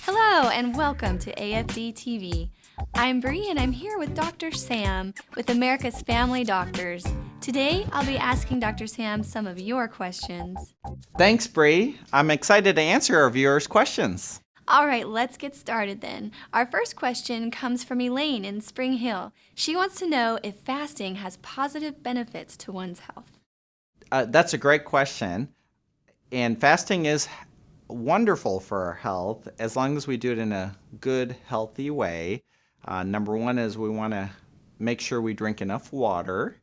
Hello and welcome to AFD TV. I'm Bree and I'm here with Dr. Sam with America's Family Doctors. Today I'll be asking Dr. Sam some of your questions. Thanks, Bree. I'm excited to answer our viewers' questions. All right, let's get started then. Our first question comes from Elaine in Spring Hill. She wants to know if fasting has positive benefits to one's health. That's a great question. And fasting is wonderful for our health as long as we do it in a good, healthy way. Number one is we want to make sure we drink enough water.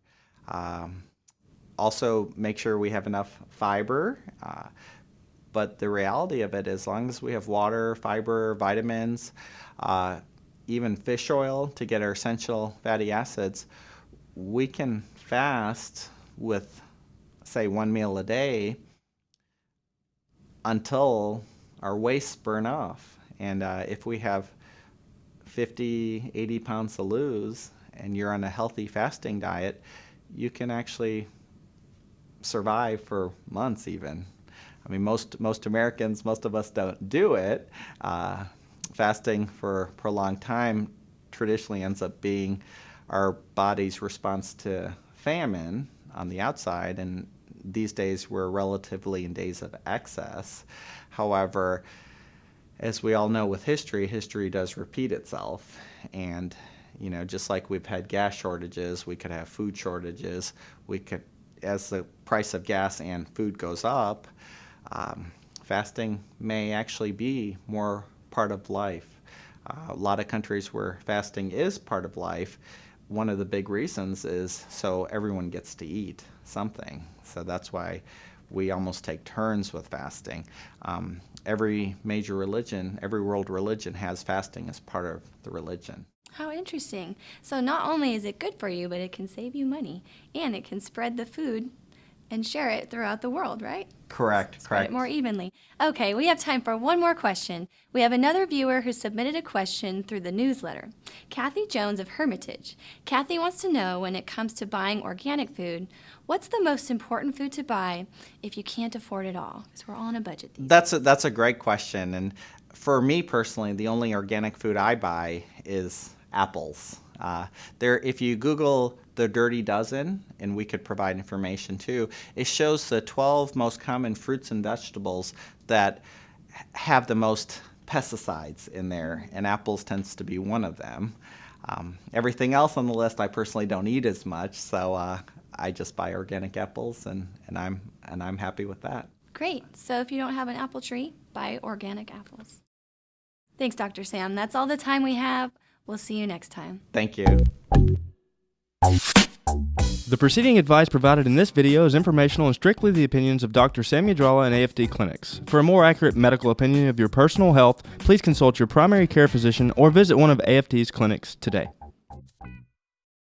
Also, make sure we have enough fiber. But the reality of it, as long as we have water, fiber, vitamins, even fish oil to get our essential fatty acids, we can fast with, say, one meal a day until our wastes burn off. And if we have 50, 80 pounds to lose and you're on a healthy fasting diet, you can actually survive for months even. I mean, most Americans, most of us don't do it. Fasting for a prolonged time traditionally ends up being our body's response to famine on the outside, and these days we're relatively in days of excess. However, as we all know with history does repeat itself. And, you know, just like we've had gas shortages, we could have food shortages. As the price of gas and food goes up, fasting may actually be more part of life. A lot of countries where fasting is part of life, one of the big reasons is so everyone gets to eat something. So that's why we almost take turns with fasting. Every major religion, every world religion has fasting as part of the religion. How interesting. So not only is it good for you, but it can save you money, and it can spread the food and share it throughout the world, right? Correct. Spread it more evenly. Okay, we have time for one more question. We have another viewer who submitted a question through the newsletter. Kathy Jones of Hermitage. Kathy wants to know, when it comes to buying organic food, what's the most important food to buy if you can't afford it all? Because we're all on a budget these days. That's a great question. And for me personally, the only organic food I buy is apples. If you Google the Dirty Dozen, and we could provide information too, it shows the 12 most common fruits and vegetables that have the most pesticides in there, and apples tends to be one of them. Everything else on the list I personally don't eat as much, so I just buy organic apples, and I'm happy with that. Great. So if you don't have an apple tree, buy organic apples. Thanks, Dr. Sam. That's all the time we have. We'll see you next time. Thank you. The preceding advice provided in this video is informational and strictly the opinions of Dr. Sam Yadrala and AFD Clinics. For a more accurate medical opinion of your personal health, please consult your primary care physician or visit one of AFD's clinics today.